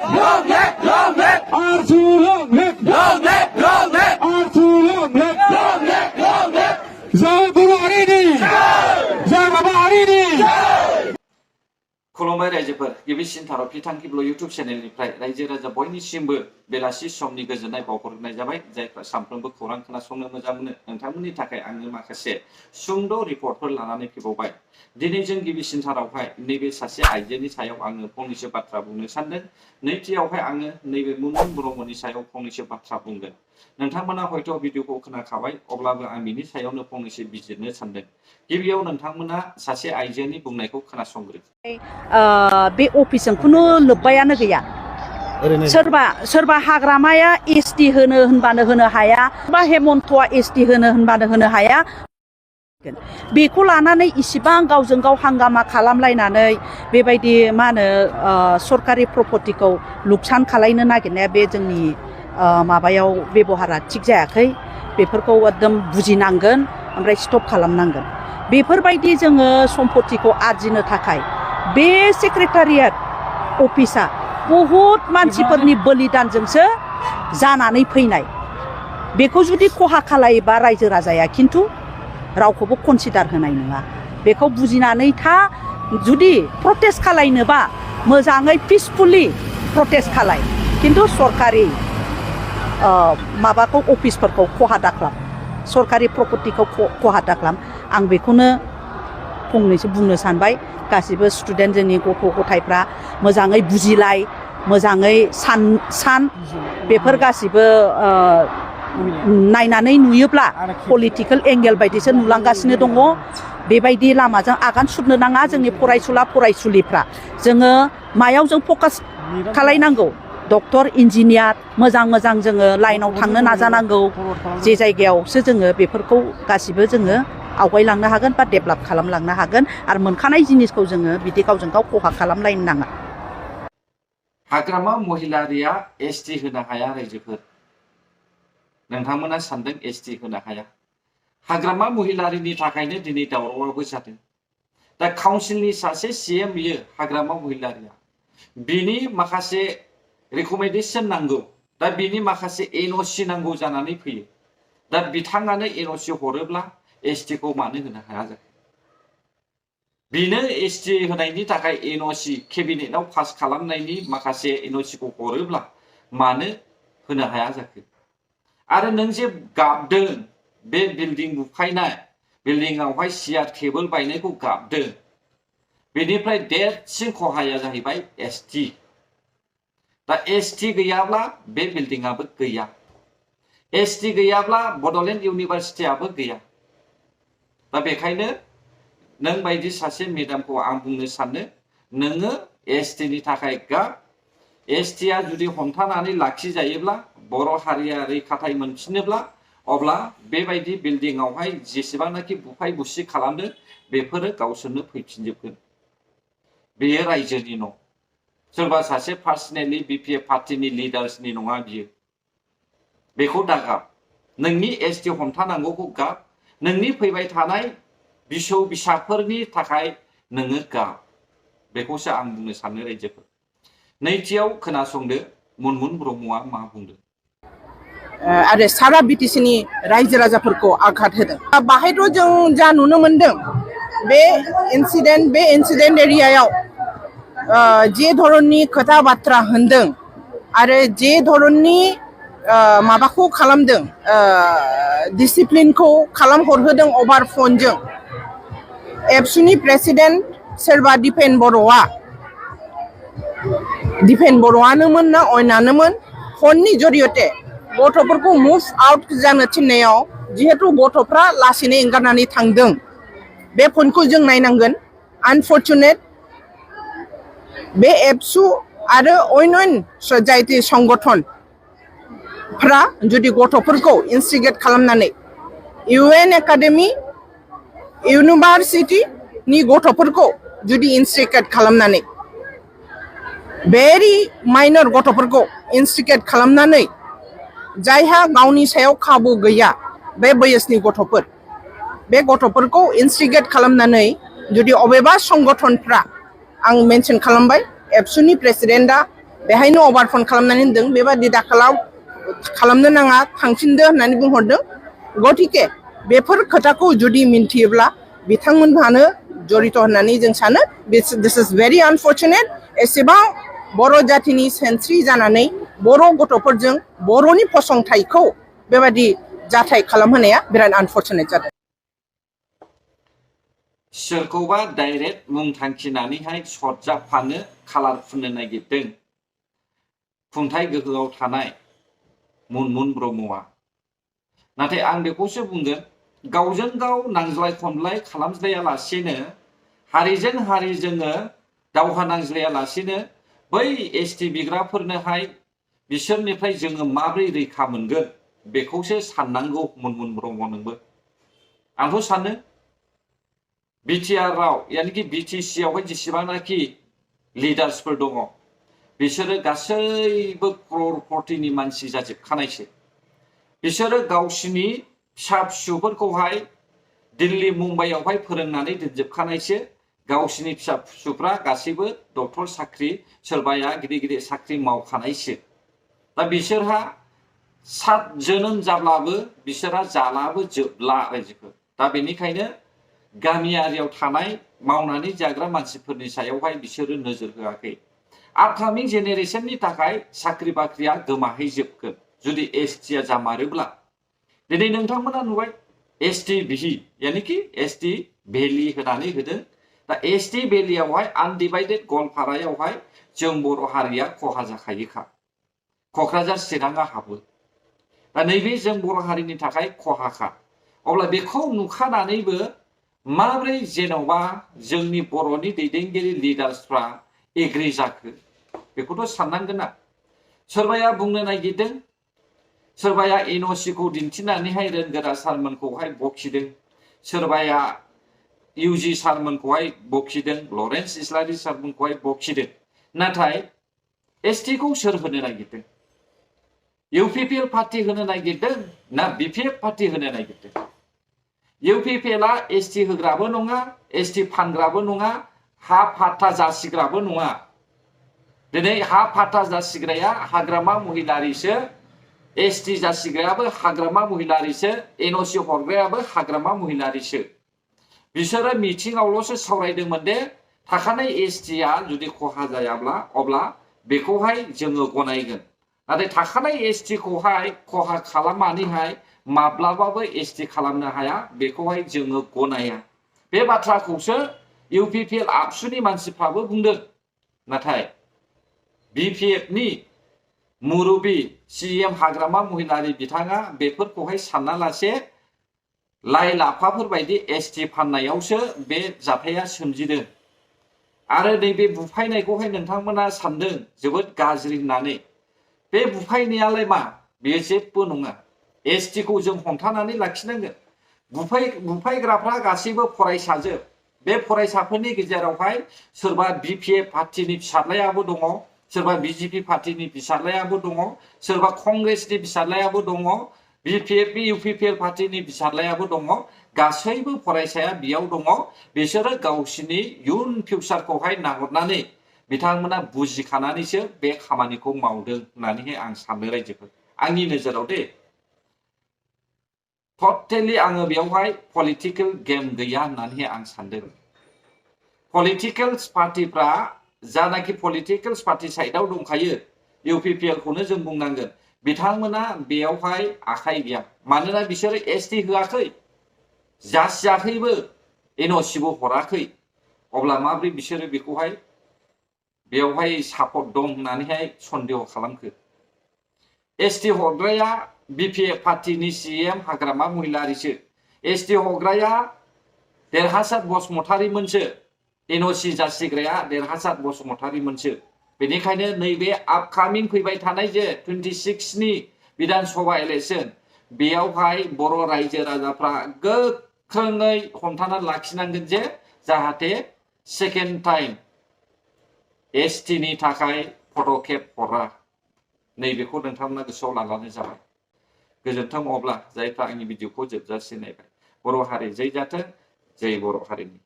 Long live, long live. Arzu long live. Long live, long live. Arzu long live. Long live, long live. Zabur Arini. Zabur Arini. खुलुमबाय रायजोफोर गिबिसिन थार' बिथांखि blog YouTube चेनेलनिफ्राय रायजो राजा बयनिसिमबो बेलासि समनि गोजोननाय बावहरनाय जाबाय जायफ्रा सानफ्रोमबो खौरां खोनासंनो मोजां मोनो नोंथांमोननि थाखाय आङो माखासे सुंद' रिपर्टफोर लानानै फैबावबाय दिनै जों गिबिसिन थारावहाय नैबे सासे आइजोनि सायाव आङो फंनैसो बाथ्रा बुंनो सानदों नैथियावहाय आङो नैबे मुनमुन ब्रह्मनि सायाव फंनैसो बाथ्रा बुंगोन नोंथांमोना हयथ' भिडिअखौ खोनाखाबाय अब्लाबो आं बिनि सायावनो फंनैसो बिजिरनो सानदों गिबियाव नोंथांमोना सासे आइजोनि बुंनायखौ खोनासंग्रो बे अफिसजों खुनु लोब्बायानो गैया सोरबा हाग्रामाया एसटि होनबानो होनो हाया बा हेमन्तआ एसटि होनबानो होनो हाया बेखौ लानानै इसिबां गावजों गाव हांगामा खालामलायनानै बेबायदि मा होनो सरकारि प्रपर्टिखौ लुकसान खालायनो नागिरनाया बे जोंनि माबायाव बेबहारा थिग जायाखै बेफोरखौ एकदम बुजिनांगोन ओमफ्राय स्टप खालामनांगोन बेफोरबायदि जोङो सम्पतिखौ आरजिनो थाखाय बे सेक्रेटारियेट अफिसा बहुत मानसिफोरनि बलिदानजोंसो जानानै फैनाय बेखौ जुदि खहा खालायोबा रायजो राजाया खिन्थु रावखौबो कनसिडार होनाय नङा बेखौ बुजिनानै था जुदि प्रटेस्ट खालायनोबा मोजाङै पिसफुली प्रटेस्ट खालाय खिन्थु सरकारि माबाखौ अफिसफोरखौ खहा दाखालाम सरकारि प्रपर्टिखौ खहा दाखालाम आं बेखौनो फंनैसो बुंनो सानबाय गासिबो स्टुडेन्ट जोंनि गथ' गथायफ्रा मोजाङै बुजिलाय मोजाङै सान बेफोर गासिबो नायनानै नुयोब्ला पलिटिकेल एंगेल बायदिसो नुलांगासिनो दङ बेबायदि लामाजों आगान सुरनो नाङा जोंनि फरायसुला फरायसुलिफ्रा जोङो मायाव जों फकास खालायनांगौ डक्टर इन्जिनियार मोजां जोङो लाइनाव थांनो नाजानांगौ जे जायगायावसो जोङो बेफोरखौ गासिबो जोङो आवगायलांनो हागोन बा डेभेलप खालामलांनो हागोन आरो मोनखानाय जिनिसखौ जोङो बिदि गावजों गाव खहा खालामलायनो नाङा हाग्रामा महिलारिया एसटि होनो हाया रायजोफोर नोंथांमोना सानदों एसटि होनो हाया हाग्रामा महिलारिनि थाखायनो दिनै दावरावाबो जादों दा काउन्सिलनि सासे सीएम बियो हाग्रामा महिलारिया बिनि माखासे रिकमेन्डेसन नांगौ दा बिनि माखासे एनअसि नांगौ जानानै फैयो दा बिथाङानो एनअसि हरोब्ला एसटि खौ मानो होनो हाया जाखो बिनो एसटि होनायनि थाखाय एनअसि केबिनेटआव पास खालामनायनि माखासे एनअसि खौ हरोब्ला मानो होनो हाया जाखो आरो नों जे गाबदों बे बिल्डिं बुफायनाय बिल्डिंआवहाय सियार टेबोल बायनायखौ गाबदों बेनिफ्राय देरसिन खहाया जाहैबाय एसटि दा एसटि गैयाब्ला बे बिल्डिंआबो गैया एसटि गैयाब्ला बड'लेण्ड इउनिभारसिटियाबो गैया दा बेखायनो नों बायदि सासे मेडामखौ आं बुंनो सानो नोङो एसटिनि थाखाय गाब एसटिया जुदि हमथानानै लाखिजायोब्ला बर' हारिया रैखाथाय मोनफिनोब्ला अब्ला बेबायदि बिल्डिंआवहाय जेसेबांनाखि बुफाय बुसि खालामदों बेफोरो गावसोरनो फैफिनजोबगोन बेयो रायजोनि न' सोरबा सासे पार्सनेलि बिपिएफ पार्टिनि लिडार्सनि नङा बियो बेखौ दागाब नोंनि एसटि हमथानांगौखौ गाब नोंनि फैबाय थानाय बिसौ बिसाफोरनि थाखाय नोङो गाब बेखौसो आं बुंनो सानो रायजोफोर नैथियाव खोनासंदो मुनमुन ब्रह्मआ मा बुंदों आरो सारा बिटिसिनि रायजो राजाफोरखौ आघात होदों बाहायथ' जों जा नुनो मोनदों बे इन्सिडेन्ट एरियायाव जे धरननि खोथा बाथ्रा होनदों आरो जे धरननि माबाखौ खालामदों डिसिप्लिनखौ खालामहरहोदों अभार फनजों एबसुनि प्रेसिडेन्ट सोरबा दिपेन बर'आनोमोन ना अयनानोमोन फननि जरियते गथ'फोरखौ मुभ आउट जानो थिननायाव जिहेतु गथ'फ्रा लासैनो एंगारनानै थांदों बे फनखौ जों नायनांगोन आनफर्चुनेट बे एबसु आरो अन्य जायथि संगठनफ्रा जुदि गथ'फोरखौ इनस्टिगेट खालामनानै इउएन एकाडेमि इउनिभारसिटिनि गथ'फोरखौ जुदि इनस्टिगेट खालामनानै भेरि माइनर गथ'फोरखौ इनस्टिगेट खालामनानै जायहा गावनि सायाव खाबु गैया बे बैसोनि गथ'फोर बे गथ'फोरखौ इनस्टिगेट खालामनानै जुदि अबेबा संगठनफ्रा आं मेनसन खालामबाय एबसुनि प्रेसिडेन्टआ बेहायनो अभारफन खालामनानै होनदों बेबादि दाखालाव खालामनो नाङा थांफिनदो होननानै बुंहरदों गतिके बेफोर खोथाखौ जुदि मिन्थियोब्ला बिथांमोनहानो जड़ित होननानै जों सानो दिस इज भेरि आनफर्चुनेट एसेबां बर' जातिनि सेनस्रि जानानै बर' गथ'फोरजों बर'नि फसंथाइखौ बेबादि जाथाय खालामहोनाया बिराद आनफर्चुनेट जादों सोरखौबा डाइरेक्ट मुं थांखिनानैहाय सरजाबफानो खालार फुननो नागिरदों खुंथाय गोहोआव थानाय मुनमुन ब्रह्मआ नाथाय आं बेखौसो बुंगोन गावजों गाव नांज्लाय खमलाय खालामज्लायालासेनो हारिजों हारि जोङो दावहा नांज्लायालासेनो बै एसटि बिग्राफोरनोहाय बिसोरनिफ्राय जोङो माबोरै रैखा मोनगोन बेखौसो साननांगौ मुनमुन ब्रह्म नोंबो आंथ' सानो बिटिआरआव यानिकि बिटिसि आवहाय जेसेबांनाखि लिडार्सफोर दङ बिसोरो गासैबो क्ररपतिनि मानसि जाजोबखानायसो बिसोरो गावसिनि फिसा फिसौफोरखौहाय दिल्ली मुम्बाइआवहाय फोरोंनानै दोनजोबखानायसो गावसिनि फिसा फिसौफ्रा गासैबो डक्टर साख्रि सोरबाया गिदिर गिदिर साख्रि मावखानायसो दा बिसोरहा 7 जोनोम जाब्लाबो बिसोरहा जालाबो जोबला रायजोखौ दा बेनिखायनो गामियारियाव थानाय मावनानै जाग्रा मानसिफोरनि सायावहाय बिसोरो नोजोर होआखै आपकामिं जेनेरेशननि थाखाय साख्रि बाख्रिया गोमाहैजोबगोन जुदि एसटिआ जामारोब्ला दिनै नोंथांमोना नुबाय एसटि बिहि यानिकि एसटि भेलि होनानै होदों दा एसटि भेलियावहाय आनडिभाइडेड गवालपारायावहाय जों बर' हारिया खहा जाखायोखा क'क्राझार चिराङा हाबो दा नैबे जों बर' हारिनि थाखाय खहाखा अब्ला बेखौ नुखानानैबो माब्रै जेन'बा जोंनि बर'नि दैदेनगिरि लिडार्सफ्रा एग्रि जाखो बेखौथ' साननांगोन ना सोरबाया बुंनो नागिरदों सोरबाया एनअसिखौ दिन्थिनानैहाय रोंगोरा सारमोनखौहाय बखिदों सोरबाया इउजि सारमोनखौहाय बखिदों लरेन्स इस्लारि सारमोनखौहाय बखिदों नाथाय एसटिखौ सोर होनो नागिरदों इउपिपिएल पार्टी होनो नागिरदों ना बिपिएफ पार्टी होनो नागिरदों इउपिपिएलआ एसटि होग्राबो नङा एसटि फानग्राबो नङा हा फाट्टा जासिग्राबो नङा दिनै हा फाट्टा जासिग्राया हाग्रामा महिलारिसो एसटि जासिग्रायाबो हाग्रामा महिलारिसो एनअसि हरग्रायाबो हाग्रामा महिलारिसो बिसोरो मिटिंआवल'सो सावरायदोंमोन दे थाखानाय एसटिआ जुदि खहा जायाब्ला अब्ला बेखौहाय जोङो गनायगोन नाथाय थाखानाय एसटिखौहाय खहा खालामनानैहाय माब्लाबाबो एसटि खालामनो हाया बेखौहाय जोङो गनाया बे बाथ्राखौसो इउपिपिएल आबसुनि मानसिफ्राबो बुंदों नाथाय बिपिएफनि मुरबी सिएम हाग्रामा महिलारि बिथाङा बेफोरखौहाय सानना लासे लाइ लाफाफोर बायदि एसटि फाननायावसो बे जाथाया सोमजिदों आरो नैबे बुफायनायखौहाय नोंथांमोना सानदों जोबोद गाज्रि होननानै बे बुफायनायालाय मा बेयो जेबो नङा एसटिखौ जों हमथानानै लाखिनांगोन बुफायग्राफ्रा गासैबो फरायसाजोब बे फरायसाफोरनि गेजेरावहाय सोरबा बिपिएफ पार्टीनि फिसाज्लायाबो दङ सोरबा बिजेपि पार्टीनि फिसाज्लायाबो दङ सोरबा कंग्रेसनि फिसाज्लायाबो दङ बिपिएफ इउपिपिएल पार्टीनि फिसाज्लायाबो दङ गासैबो फरायसाया बेयाव दङ बिसोरो गावसिनि इयुन फिउचारखौहाय नाहरनानै बिथांमोना बुजिखानानैसो बे खामानिखौ मावदों होननानैहाय आं सानो रायजोफोर आंनि नोजोराव दे टटेलि आङो बेयावहाय पलिटिकेल गेम गैया होननानैहाय आं सानदों पलिटिकेल पार्टीफ्रा जानाखि पलिटिकेल पार्टी साइडआव दंखायो इउपिपिएलखौनो जों बुंनांगोन बिथांमोना बेयावहाय आखाइ गैया मानोना बिसोरो एसटि होआखै जासियाखैबो एनअसिबो हराखै अब्ला माब्रै बिसोरो बेखौहाय बेयावहाय सापर्ट दं होननानैहाय सन्देह खालामखो एसटि हरग्राया बिपिएफ पार्टीनि सिएम हाग्रामा महिलारिसो एसटि हरग्राया देरहासार बसुमतारीमोनसो एनअसि जासिग्राया देरहासार बसुमतारीमोनसो बेनिखायनो नैबे आपकामिं फैबाय थानाय जे 26 नि विधान सभा इलेक्शन बेयावहाय बर' रायजो राजाफ्रा गोख्रोङै हमथानानै लाखिनांगोन जे जाहाथे सेकेन्ड टाइम एसटिनि थाखाय पदक्षेप हरा नैबेखौ नोंथांमोना गोसोआव लानानै जाबाय गोजोन्थों अब्ला जायफ्रा आंनि भिडिअखौ जोबजासिम नायबाय बर' हारि जै जाथों जै बर' हारिनि